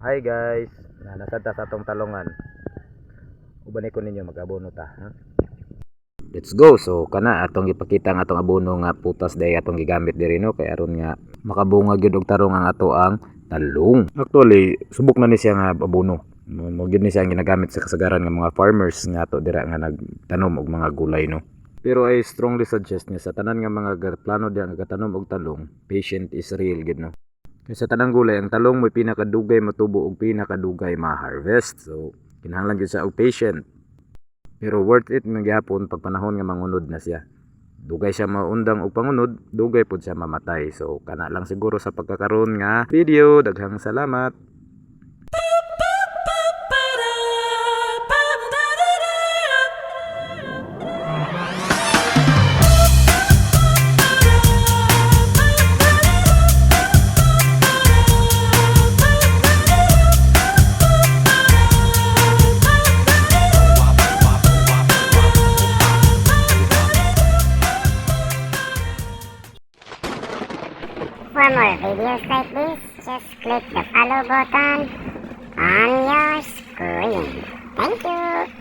Hi guys, nasad ta sa atong talongan. Ubanay ko ninyo mag-abono ta, ha? Let's go. So kana atong ipakita ang atong abono nga putas day atong gigamit diri no kay aron nga makabunga gyud og tarong ang ato ang talong. Actually, subok na ni siya nga abono. Mo gyud ni siya ang ginagamit sa kasagaran nga mga farmers nga ato dira nga nagtanom og mga gulay no. Pero I strongly suggest nga sa tanan nga mga plano diya nga gatanom og talong, patient is real gid no. Kaya sa tanang gulay, ang talong may pinakadugay matubo ug pinakadugay ma-harvest. So, kinahanglan gyud siya og patient. Pero worth it man gyapon pag panahon nga mangunod na siya. Dugay siya maundang og pangunod, dugay pud siya mamatay. So, kana lang siguro sa pagkakaroon nga video. Daghang salamat. For more videos like this, just click the follow button on your screen. Thank you.